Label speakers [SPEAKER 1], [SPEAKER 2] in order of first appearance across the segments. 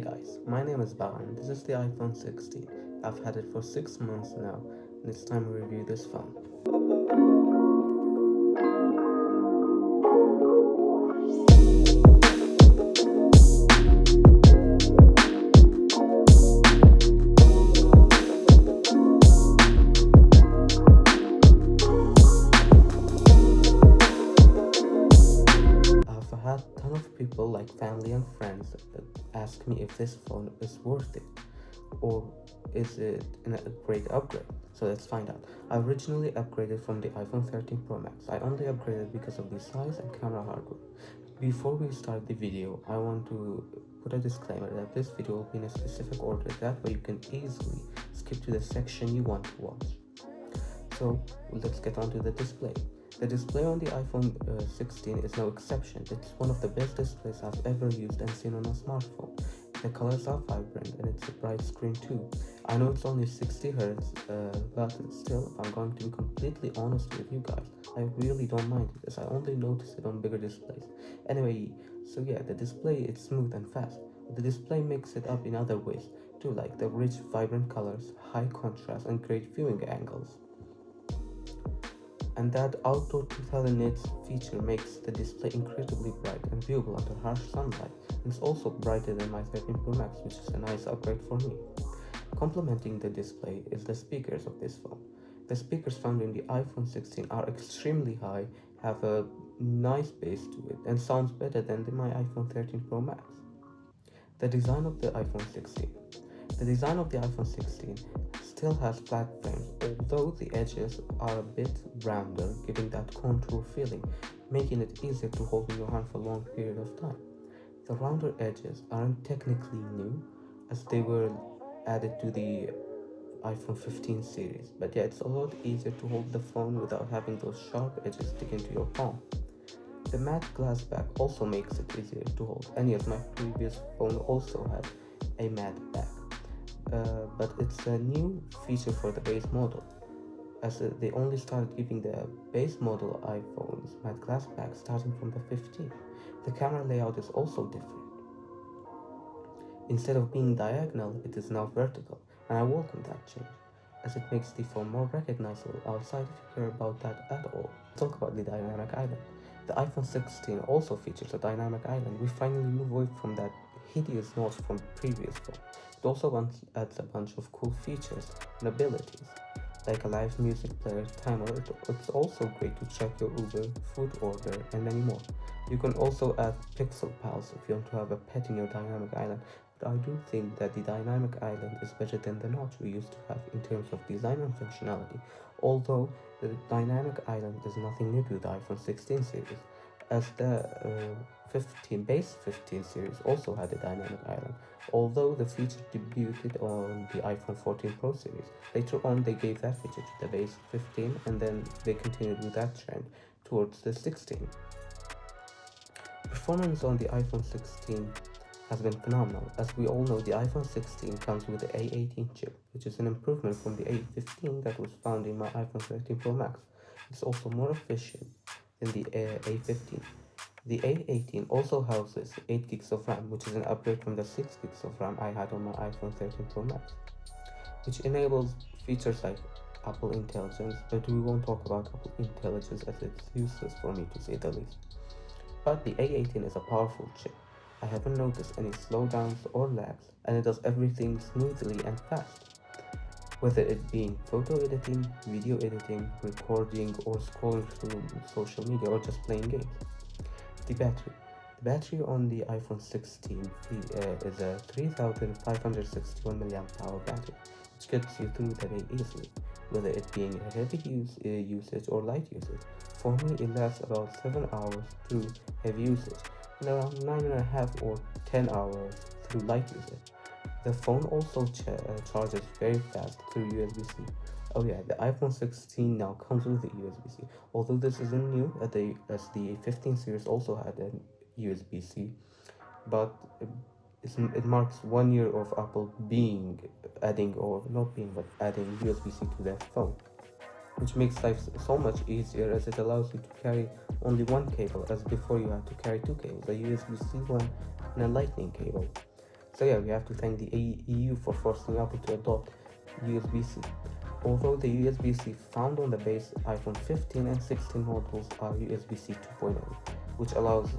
[SPEAKER 1] guys, my name is Baran. This is the iPhone 16. I've had it for 6 months now, and it's time to review this phone. I've had a ton of people like family and friends ask me if this phone is worth it or is it a great upgrade. So let's find out. I originally upgraded from the iPhone 13 Pro Max. I only upgraded because of the size and camera hardware. Before we start the video, I want to put a disclaimer that this video will be in a specific order. That way you can easily skip to the section you want to watch. So let's get on to the display. The display on the iPhone 16 is no exception. It's one of the best displays I've ever used and seen on a smartphone. The colors are vibrant and it's a bright screen too. I know it's only 60 Hz, but still, if I'm going to be completely honest with you guys, I really don't mind it as I only notice it on bigger displays. Anyway, so yeah, the display is smooth and fast. The display makes it up in other ways too, like the rich, vibrant colors, high contrast, and great viewing angles. And that outdoor 2000 nits feature makes the display incredibly bright and viewable under harsh sunlight, and it's also brighter than my 13 Pro Max, which is a nice upgrade for me. Complementing the display is the speakers of this phone. The speakers found in the iPhone 16 are extremely high, have a nice bass to it, and sounds better than my iPhone 13 Pro Max. The design of the iPhone 16. The design of the iPhone 16 still has flat frames, although the edges are a bit rounder, giving that contour feeling, making it easier to hold in your hand for a long period of time. The rounder edges aren't technically new, as they were added to the iPhone 15 series, but yeah, it's a lot easier to hold the phone without having those sharp edges stick into your palm. The matte glass back also makes it easier to hold, and yes, my previous phone also had a matte back. But it's a new feature for the base model, as they only started giving the base model iPhones matte glass back starting from the 15. The camera layout is also different. Instead of being diagonal, it is now vertical, and I welcome that change, as it makes the phone more recognizable outside if you care about that at all. Talk about the dynamic island. The iPhone 16 also features a dynamic island. We finally move away from that hideous notch from previous phone. It also adds a bunch of cool features and abilities, like a live music player, timer. It's also great to check your Uber, food order, and many more. You can also add Pixel Pals if you want to have a pet in your dynamic island, but I do think that the dynamic island is better than the notch we used to have in terms of design and functionality, although the dynamic island is nothing new to the iPhone 16 series, as the base 15 series also had a dynamic island, although the feature debuted on the iPhone 14 Pro series. Later on, they gave that feature to the base 15, and then they continued with that trend towards the 16. Performance on the iPhone 16 has been phenomenal. As we all know, the iPhone 16 comes with the A18 chip, which is an improvement from the A15 that was found in my iPhone 13 Pro Max. It's also more efficient than the A15. The A18 also houses 8 gigs of RAM, which is an upgrade from the 6 gigs of RAM I had on my iPhone 13 Pro Max, which enables features like Apple Intelligence, but we won't talk about Apple Intelligence as it's useless for me to say the least. But the A18 is a powerful chip. I haven't noticed any slowdowns or lags, and it does everything smoothly and fast. Whether it being photo editing, video editing, recording, or scrolling through social media, or just playing games. The battery on the iPhone 16 is a 3561 mAh battery, which gets you through the day easily, whether it being a heavy usage or light usage. For me, it lasts about 7 hours through heavy usage, and around 9.5 or 10 hours through light usage. The phone also charges very fast through USB-C. Oh yeah, the iPhone 16 now comes with the USB-C, although this isn't new, as the 15 series also had a USB-C, but it marks 1 year of Apple adding USB-C to their phone, which makes life so much easier as it allows you to carry only one cable, as before you had to carry two cables, a USB-C one and a lightning cable. So yeah, we have to thank the EU for forcing Apple to adopt USB-C. Although the USB-C found on the base iPhone 15 and 16 models are USB-C 2.0, which allows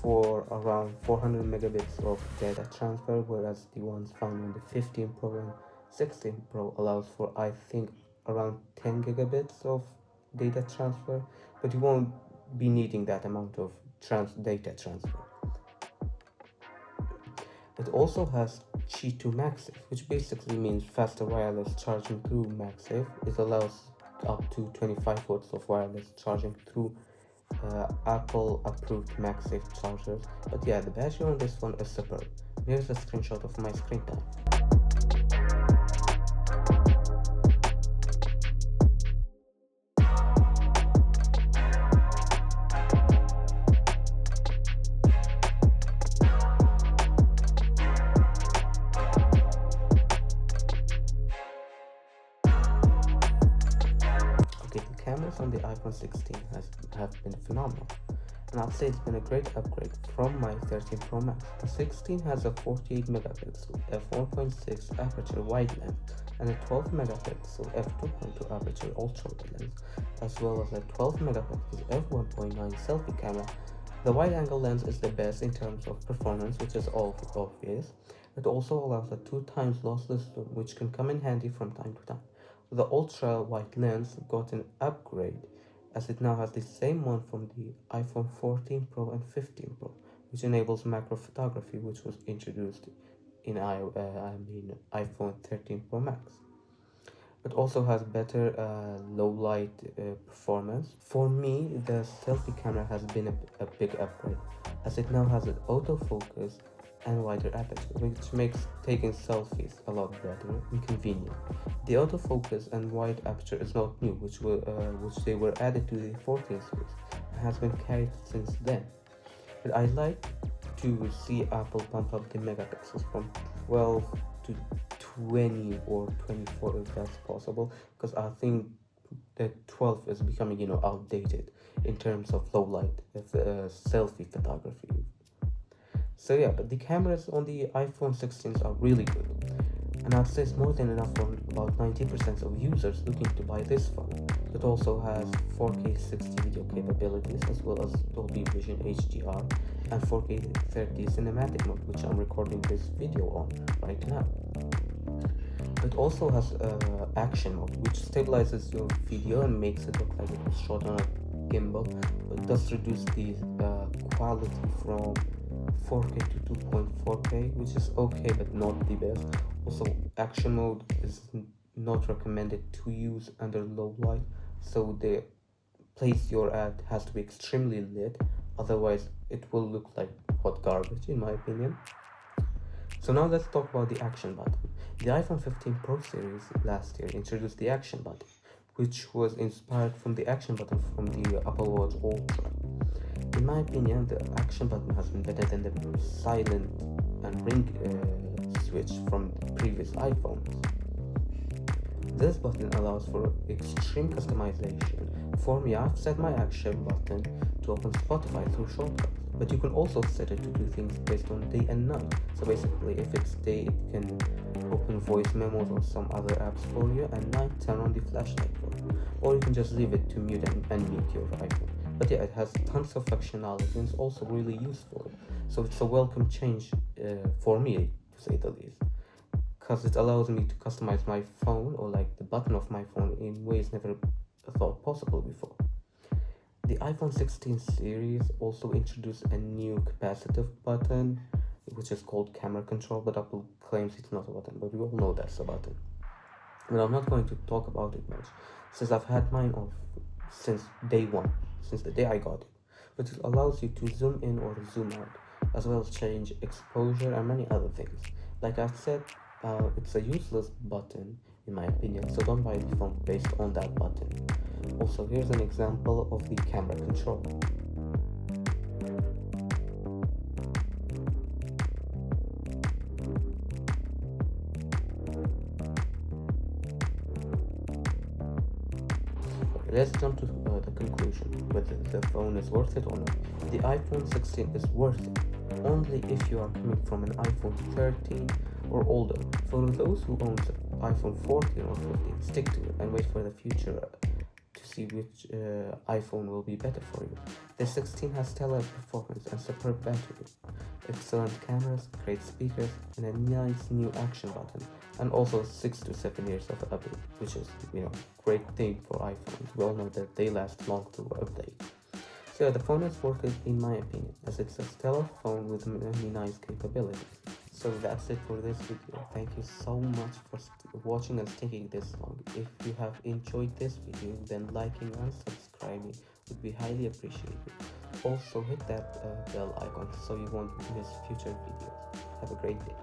[SPEAKER 1] for around 400 megabits of data transfer, whereas the ones found on the 15 Pro and 16 Pro allows for, I think, around 10 gigabits of data transfer, but you won't be needing that amount of data transfer. It also has Qi 2 MagSafe, which basically means faster wireless charging through MagSafe. It allows up to 25 watts of wireless charging through Apple approved MagSafe chargers. But yeah, the battery on this one is superb. Here's a screenshot of my screen time. Okay, the cameras on the iPhone 16 have been phenomenal, and I'd say it's been a great upgrade from my 13 Pro Max. The 16 has a 48 megapixel f1.6 aperture wide lens and a 12 megapixel f2.2 aperture ultra wide lens, as well as a 12 megapixel f1.9 selfie camera. The wide angle lens is the best in terms of performance, which is obvious. It also allows a 2 times lossless zoom, which can come in handy from time to time. The ultra wide lens got an upgrade as it now has the same one from the iPhone 14 Pro and 15 Pro, which enables macro photography, which was introduced in iPhone 13 Pro Max. It also has better low light performance. For me, the selfie camera has been a big upgrade, as it now has an autofocus and wider aperture, which makes taking selfies a lot better and convenient. The autofocus and wide aperture is not new, which they were added to the 14 series and has been carried since then. But I like to see Apple bump up the megapixels from 12 to 20 or 24 if that's possible, because I think that 12 is becoming outdated in terms of low light selfie photography. So yeah, but the cameras on the iPhone 16s are really good, and I'd say it's more than enough for about 90% of users looking to buy this phone. It also has 4K 60 video capabilities, as well as Dolby Vision HDR and 4K 30 cinematic mode, which I'm recording this video on right now. It also has action mode, which stabilizes your video and makes it look like it was shot on a gimbal, but does reduce the quality from 4K to 2.4K, which is okay but not the best. Also, action mode is not recommended to use under low light, so the place you're at has to be extremely lit, otherwise it will look like hot garbage in my opinion. So now let's talk about the action button. The iPhone 15 Pro series last year introduced the action button, which was inspired from the action button from the Apple Watch Ultra. In my opinion, the action button has been better than the silent and ring switch from the previous iPhones. This button allows for extreme customization. For me, I've set my action button to open Spotify through shortcuts, but you can also set it to do things based on day and night. So basically, if it's day, it can open voice memos or some other apps for you, and night turn on the flashlight for you. Or you can just leave it to mute and mute your iPhone. But yeah, it has tons of functionality and it's also really useful. So it's a welcome change for me, to say the least, because it allows me to customize my phone or like the button of my phone in ways never thought possible before. The iPhone 16 series also introduced a new capacitive button, which is called camera control, but Apple claims it's not a button, but we all know that's a button. But I'm not going to talk about it much, since I've had mine off since day one, since the day I got it. But it allows you to zoom in or zoom out, as well as change exposure and many other things. Like I've said, it's a useless button in my opinion, so don't buy the phone based on that button. Also, here's an example of the camera control. Let's jump to the conclusion, whether the phone is worth it or not. The iPhone 16 is worth it. only if you are coming from an iPhone 13 or older. For those who own iPhone 14 or 15, stick to it and wait for the future to see which iPhone will be better for you. The 16 has stellar performance and superb battery, excellent cameras, great speakers, and a nice new action button, and also 6 to 7 years of update, which is great thing for iPhones. We all know that they last long to update. So yeah, the phone is worth it in my opinion, as it's a stellar phone with many nice capabilities. So that's it for this video. Thank you so much for watching and sticking this long. If you have enjoyed this video, then liking and subscribing would be highly appreciated. Also hit that bell icon so you won't miss future videos. Have a great day.